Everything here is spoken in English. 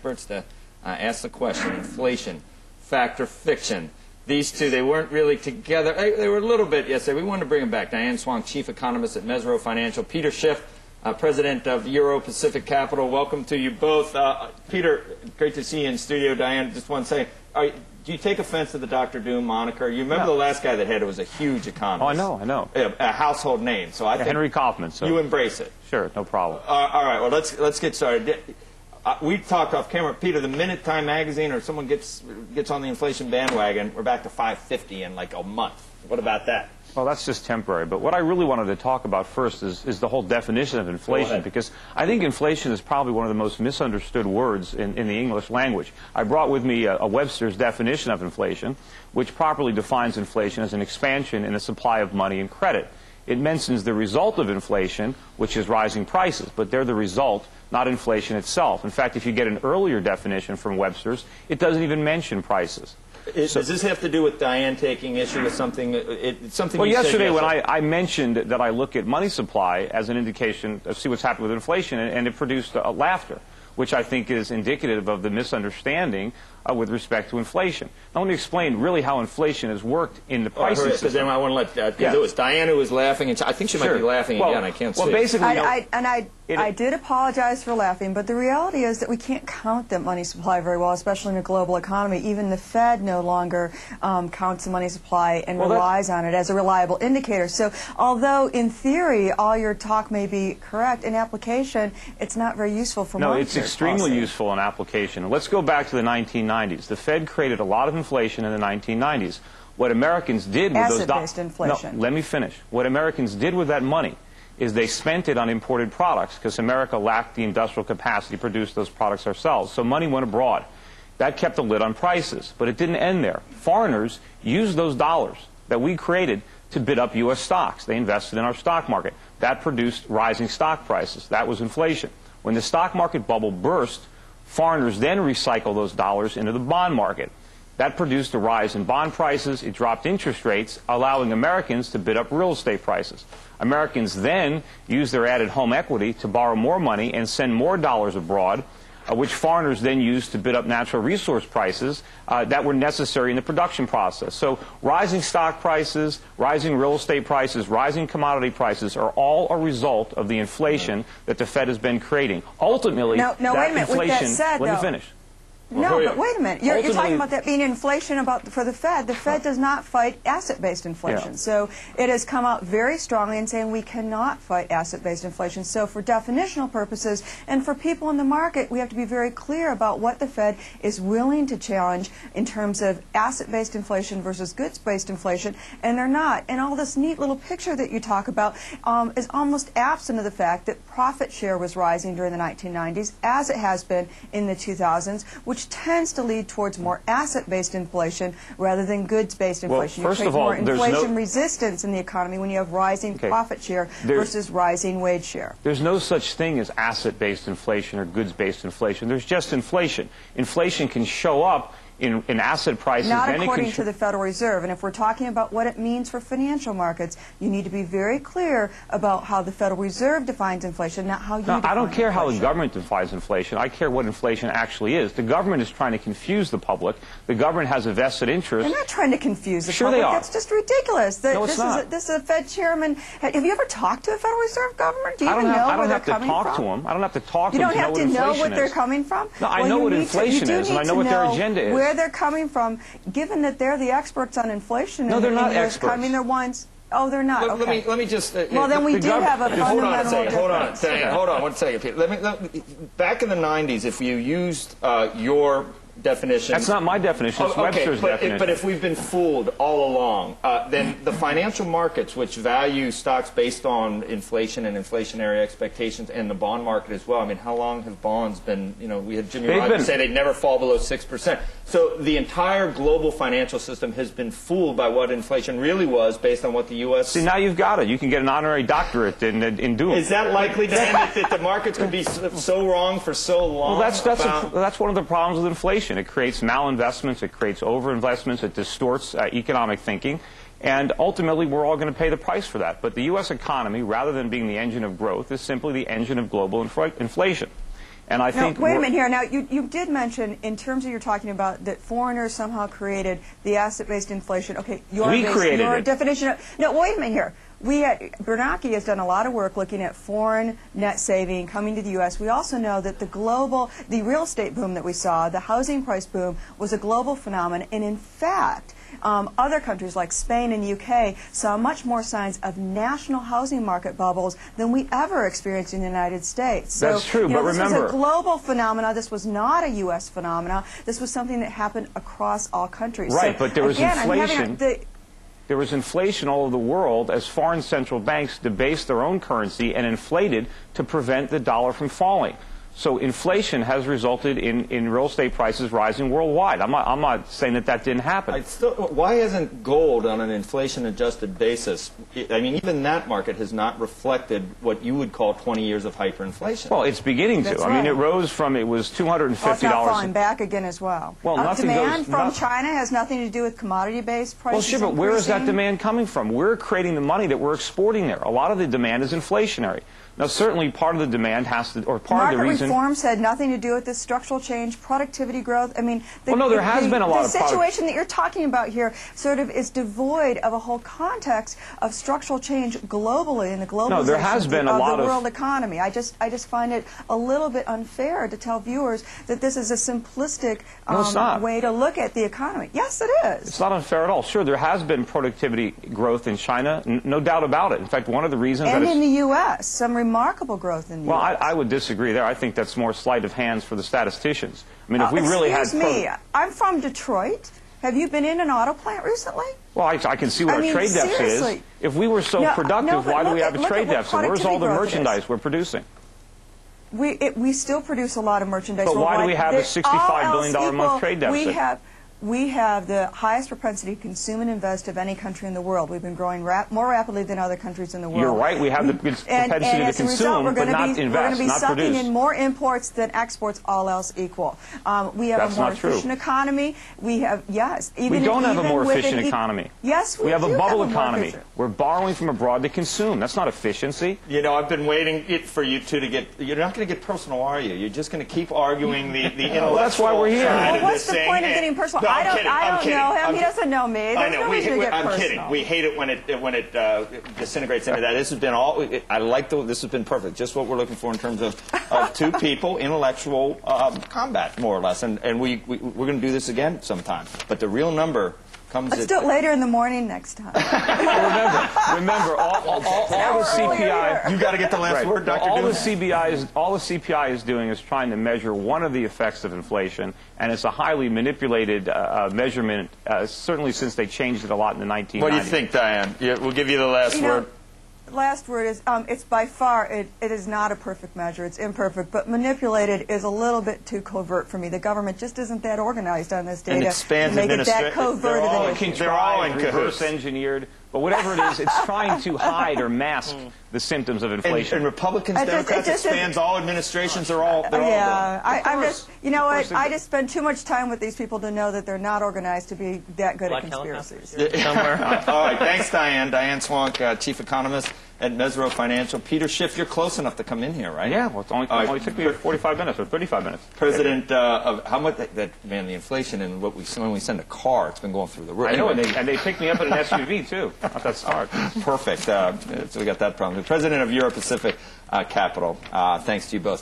experts to ask the question: inflation, fact or fiction? These two, they weren't really together. They were a little bit yesterday. We wanted to bring them back. Diane Swang, chief economist at Mesirow Financial. Peter Schiff, president of Euro Pacific Capital. Welcome to you both. Peter, great to see you in studio. Diane, just want to say, do you take offense to the Dr. Doom moniker? You remember the last guy that had it was a huge economist. Oh, I know. A household name. So I think Henry Kaufman. So you embrace it. Sure, no problem. All right. Well, let's get started. We talked off camera, Peter. The minute Time Magazine or someone gets on the inflation bandwagon, we're back to 550 in like a month. What about that? Well, that's just temporary. But what I really wanted to talk about first is the whole definition of inflation, because I think inflation is probably one of the most misunderstood words in the English language. I brought with me a Webster's definition of inflation, which properly defines inflation as an expansion in the supply of money and credit. It mentions the result of inflation, which is rising prices, but they're the result, not inflation itself. In fact, if you get an earlier definition from Webster's, it doesn't even mention prices. Does this have to do with Diane taking issue with something? Well, yesterday when I mentioned that I look at money supply as an indication of see what's happened with inflation, and it produced laughter, which I think is indicative of the misunderstanding with respect to inflation. I want to explain really how inflation has worked in the pricing system. Because then I want to let it was Diane who was laughing, and I think she might be laughing again. I can't see. Well, basically, I did apologize for laughing, but the reality is that we can't count the money supply very well, especially in a global economy. Even the Fed no longer counts the money supply and relies on it as a reliable indicator. So although in theory all your talk may be correct, in application it's not very useful for monetary policy. No, it's extremely useful in application. Let's go back to the 1990s. The Fed created a lot of inflation in the 1990s. What Americans did with those asset-based inflation. No, let me finish. What Americans did with that money is they spent it on imported products because America lacked the industrial capacity to produce those products ourselves. So money went abroad. That kept a lid on prices, but it didn't end there. Foreigners used those dollars that we created to bid up U.S. stocks. They invested in our stock market. That produced rising stock prices. That was inflation. When the stock market bubble burst, foreigners then recycled those dollars into the bond market. That produced a rise in bond prices. It dropped interest rates, allowing Americans to bid up real estate prices. Americans then used their added home equity to borrow more money and send more dollars abroad, which foreigners then used to bid up natural resource prices that were necessary in the production process. So rising stock prices, rising real estate prices, rising commodity prices are all a result of the inflation that the Fed has been creating. Ultimately, wait a minute. With that said, let me finish. No, but wait a minute. You're talking about that being inflation for the Fed. The Fed does not fight asset-based inflation. Yeah. So it has come out very strongly in saying we cannot fight asset-based inflation. So for definitional purposes and for people in the market, we have to be very clear about what the Fed is willing to challenge in terms of asset-based inflation versus goods-based inflation, and they're not. And all this neat little picture that you talk about is almost absent of the fact that profit share was rising during the 1990s, as it has been in the 2000s, which tends to lead towards more asset-based inflation rather than goods-based inflation. Well, first of all, more inflation resistance in the economy when you have rising profit share versus rising wage share. There's no such thing as asset-based inflation or goods-based inflation. There's just inflation. Inflation can show up in asset prices. Not according to the Federal Reserve. And if we're talking about what it means for financial markets, you need to be very clear about how the Federal Reserve defines inflation, not how you define I don't care inflation. how the government defines inflation. I care what inflation actually is. The government is trying to confuse the public. The government has a vested interest. They're not trying to confuse the Sure public. they are. That's just ridiculous. No, it's not. This is a Fed chairman. Have you ever talked to a Federal Reserve governor? Do you even know where they're coming from? I don't have to talk to them. I don't have to talk to them to know what inflation is. You don't have to know what they're coming from? No, I know what inflation is, and I know what their agenda is. Where they're coming from, given that they're the experts on inflation. No, they're not experts. I mean, they're ones. Oh, they're not. Okay. Let me just. Well, then we do have a fundamental difference. Hold on one second, Peter. Back in the 90s, if you used your definition. That's not my definition. It's Webster's definition. But if we've been fooled all along, then the financial markets, which value stocks based on inflation and inflationary expectations, and the bond market as well. I mean, how long have bonds been? You know, we had Jimmy Rogers say they'd never fall below 6%. So the entire global financial system has been fooled by what inflation really was, based on what the U.S. See, now you've got it. You can get an honorary doctorate in doing it. Is that likely to end that the markets can be so wrong for so long? Well, that's one of the problems with inflation. It creates malinvestments, it creates overinvestments, it distorts economic thinking, and ultimately we're all going to pay the price for that. But the U.S. economy, rather than being the engine of growth, is simply the engine of global inflation. And I think wait a minute here. Now, you did mention, in terms of you're talking about that foreigners somehow created the asset-based inflation. Okay, your definition of... No, wait a minute here. Bernanke has done a lot of work looking at foreign net saving coming to the U.S. We also know that the real estate boom that we saw, the housing price boom, was a global phenomenon. And in fact, other countries like Spain and UK saw much more signs of national housing market bubbles than we ever experienced in the United States. So, that's true, but remember, this was a global phenomenon. This was not a U.S. phenomenon. This was something that happened across all countries. Right, so, but there was again, inflation. There was inflation all over the world as foreign central banks debased their own currency and inflated to prevent the dollar from falling. So inflation has resulted in real estate prices rising worldwide. I'm not saying that didn't happen. Why isn't gold on an inflation-adjusted basis? I mean, even that market has not reflected what you would call 20 years of hyperinflation. Well, it's beginning to. That's I mean, right. it rose from, it was $250. It's not falling back again as well. Well, demand from China has nothing to do with commodity-based prices. Well, sure, but where is that demand coming from? We're creating the money that we're exporting there. A lot of the demand is inflationary. Now, certainly part of the demand has to, or part of the reason... Market reforms had nothing to do with this structural change, productivity growth. I mean, there has been a lot of... The situation that you're talking about here sort of is devoid of a whole context of structural change globally in the globalization of the world economy. I just find it a little bit unfair to tell viewers that this is a simplistic way to look at the economy. Yes, it is. It's not unfair at all. Sure, there has been productivity growth in China, no doubt about it. In fact, one of the reasons and in the U.S., some remarkable growth in the U.S. Well, I would disagree there. I think that's more sleight of hands for the statisticians. I mean, if we really had... Excuse me, I'm from Detroit. Have you been in an auto plant recently? Well, I can see what our trade deficit is. If we were so productive, why do we have a trade deficit? Where's all the merchandise we're producing? We still produce a lot of merchandise. But why do we have a $65 billion a month trade deficit? We have the highest propensity to consume and invest of any country in the world. We've been growing more rapidly than other countries in the world. You're right. We have the propensity to consume, but not invest, not produce. We're going to be sucking in more imports than exports, all else equal. We have a more efficient economy. We have, we don't have a more efficient economy. Yes, we do. We have a bubble economy. We're borrowing from abroad to consume. That's not efficiency. You know, I've been waiting for you two to get... You're not going to get personal, are you? You're just going to keep arguing the intellectual... Well, that's why we're here. Well, what's the point of getting personal? I don't know him. He doesn't know me. I know. I'm kidding. We hate it when it disintegrates into that. This has been all. This has been perfect. Just what we're looking for in terms of two people, intellectual combat, more or less. And we're going to do this again sometime. But the real number comes. Let's do it later in the morning next time. remember, all the CPI. You got to get the last word, Dr. All the CPI is doing is trying to measure one of the effects of inflation, and it's a highly manipulated measurement. Certainly, since they changed it a lot in the 1990s. What do you think, Diane? We'll give you the last word. Last word is, it's by far, it is not a perfect measure. It's imperfect, but manipulated is a little bit too covert for me. The government just isn't that organized on this data to make it that covert of an issue. They're all reverse engineered. But whatever it is, it's trying to hide or mask the symptoms of inflation. And Republicans, Democrats, it spans all administrations. They're all. I'm just, you know what? I just spend too much time with these people to know that they're not organized to be that good at conspiracies. Somewhere. All right. Thanks, Diane. Diane Swank, chief economist at Mesirow Financial. Peter Schiff, you're close enough to come in here, right? Yeah. Well, it only took me 45 minutes or 35 minutes. President of how much the inflation and when we send a car, it's been going through the roof. I know, and they picked me up in an SUV too. Not that smart. Perfect. So we got that problem. The president of Euro Pacific Capital. Thanks to you both.